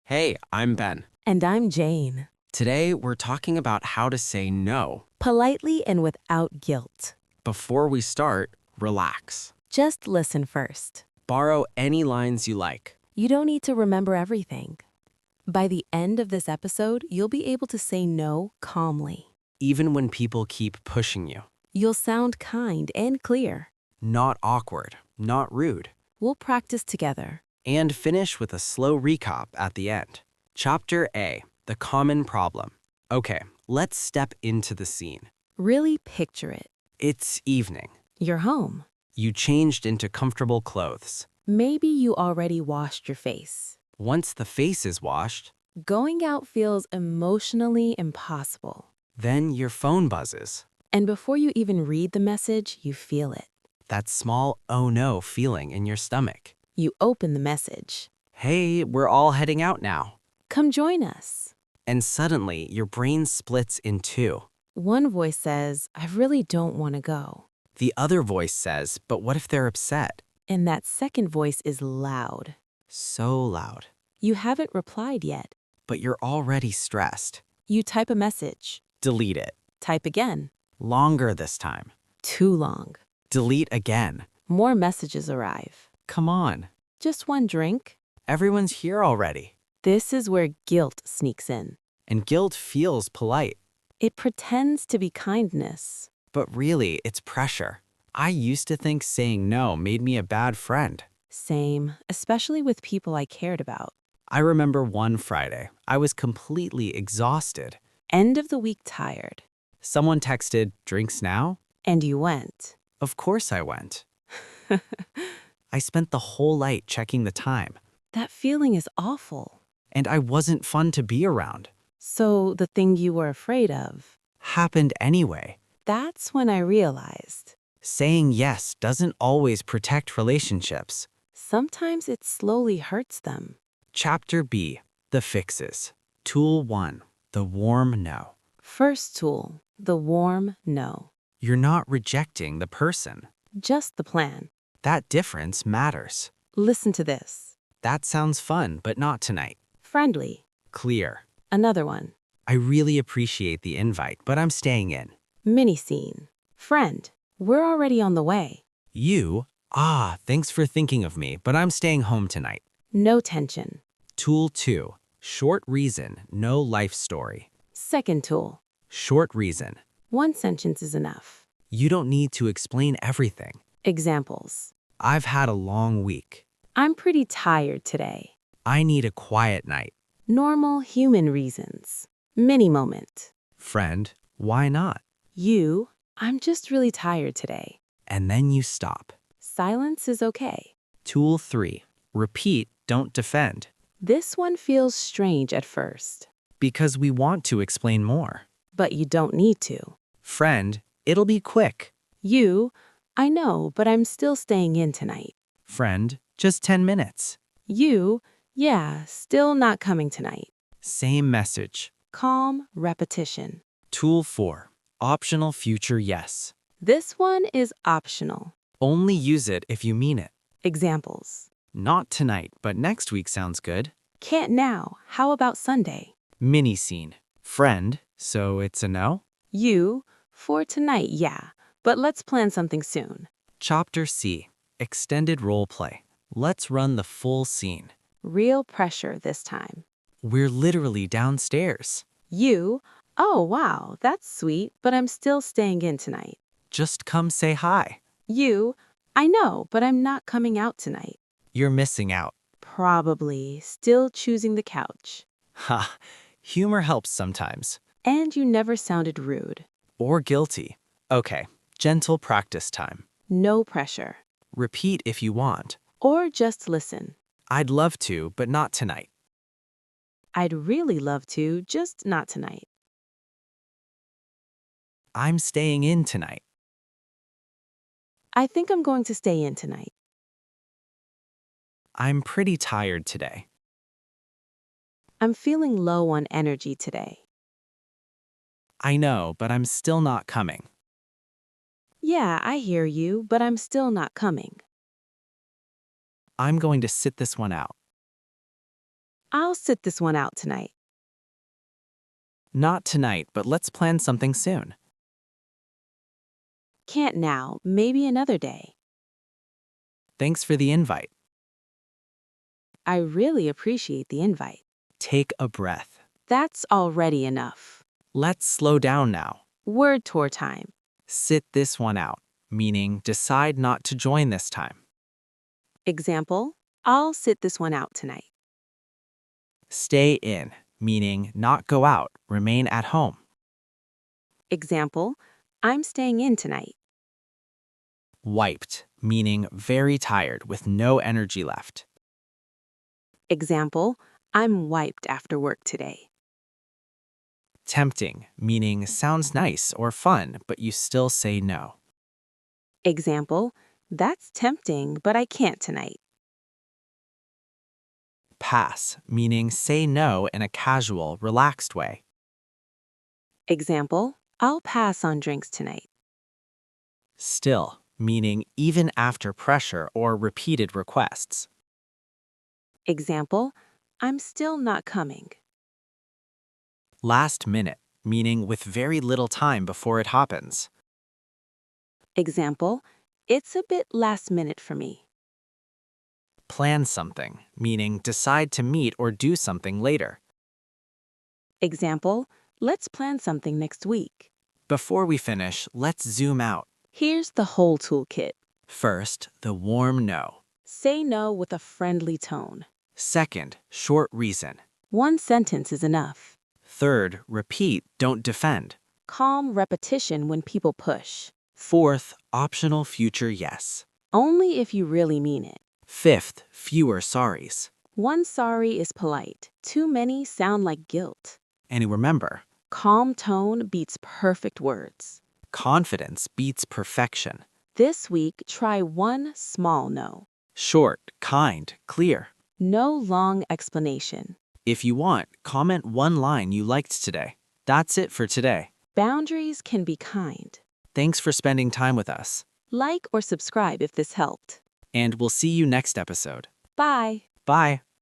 Hey, I'm Ben. And I'm Jane. Today, we're talking about how to say no. Politely and without guilt. Before we start, relax. Just listen first. Borrow any lines you like. You don't need to remember everything. By the end of this episode, you'll be able to say no calmly. Even when people keep pushing you. You'll sound kind and clear. Not awkward, not rude. We'll practice together. And finish with a slow recap at the end. Chapter A, the common problem. Okay, let's step into the scene. Really picture it. It's evening. You're home. You changed into comfortable clothes. Maybe you already washed your face. Once the face is washed, Going out feels emotionally impossible. then your phone buzzes. And before you even read the message, you feel it. That small oh no feeling in your stomach. You open the message. Hey, we're all heading out now. Come join us. And suddenly, your brain splits in two. One voice says, I really don't want to go. The other voice says, but what if they're upset? And that second voice is loud. So loud. You haven't replied yet. But you're already stressed. You type a message. Delete it. Type again. Longer this time. Too long. Delete again. More messages arrive. Come on. Just one drink. Everyone's here already. This is where guilt sneaks in. And guilt feels polite. It pretends to be kindness. But really, it's pressure. I used to think saying no made me a bad friend. Same, especially with people I cared about. I remember one Friday, I was completely exhausted. End of the week tired. Someone texted, drinks now? And you went. Of course I went. I spent the whole night checking the time, That feeling is awful. and I wasn't fun to be around. So the thing you were afraid of, Happened anyway. that's when I realized. Saying yes doesn't always protect relationships. Sometimes it slowly hurts them. Chapter B, the fixes. Tool 1, the warm no. First tool, the warm no. You're not rejecting the person. Just the plan. That difference matters. Listen to this. That sounds fun, but not tonight. Friendly. Clear. Another one. I really appreciate the invite, but I'm staying in. Mini scene. Friend. We're already on the way. You? Thanks for thinking of me, but I'm staying home tonight. No tension. Tool 2, short reason, no life story. Second tool. Short reason. One sentence is enough. You don't need to explain everything. Examples. I've had a long week. I'm pretty tired today. I need a quiet night. Normal human reasons. Mini moment. Friend, why not? You. I'm just really tired today. And then you stop. Silence is okay. Tool 3, repeat, don't defend. This one feels strange at first, Because we want to explain more. but you don't need to. Friend, it'll be quick. You. I know, but I'm still staying in tonight. Friend, just 10 minutes. You. Yeah, still not coming tonight. Same message. Calm repetition. Tool 4, optional future yes. This one is optional. Only use it if you mean it. Examples. Not tonight, but next week sounds good. Can't now. How about Sunday? Mini scene. Friend, so it's a no? You. For tonight, yeah, but let's plan something soon. Chapter C, extended role play. Let's run the full scene. Real pressure this time. We're literally downstairs. You. Oh, wow, that's sweet, but I'm still staying in tonight. Just come say hi. You. I know, but I'm not coming out tonight. You're missing out. Probably still choosing the couch. Ha, humor helps sometimes. And you never sounded rude. Or guilty. Okay, gentle practice time. No pressure. Repeat if you want. Or just listen. I'd love to, but not tonight. I'd really love to, just not tonight. I'm staying in tonight. I think I'm going to stay in tonight. I'm pretty tired today. I'm feeling low on energy today. I know, but I'm still not coming. Yeah, I hear you, but I'm still not coming. I'm going to sit this one out. I'll sit this one out tonight. Not tonight, but let's plan something soon. Can't now, maybe another day. Thanks for the invite. I really appreciate the invite. Take a breath. That's already enough. Let's slow down now. Word tour time. Sit this one out, meaning decide not to join this time. Example, I'll sit this one out tonight. Stay in, meaning not go out, remain at home. Example, I'm staying in tonight. Wiped, meaning very tired with no energy left. Example, I'm wiped after work today. Tempting, meaning sounds nice or fun, but you still say no. Example, that's tempting, but I can't tonight. Pass, meaning say no in a casual, relaxed way. Example, I'll pass on drinks tonight. Still, meaning even after pressure or repeated requests. Example, I'm still not coming. Last minute, meaning with very little time before it happens. Example, it's a bit last minute for me. Plan something, meaning decide to meet or do something later. Example, let's plan something next week. Before we finish, let's zoom out. Here's the whole toolkit. First, the warm no. Say no with a friendly tone. Second, short reason. One sentence is enough. Third, repeat, don't defend. Calm repetition when people push. Fourth, optional future yes. Only if you really mean it. Fifth, fewer sorries. One sorry is polite. Too many sound like guilt. And remember, Calm tone beats perfect words. confidence beats perfection. This week, try one small no. Short, kind, clear. No long explanation. If you want, comment one line you liked today. That's it for today. Boundaries can be kind. Thanks for spending time with us. Like or subscribe if this helped. And we'll see you next episode. Bye. Bye.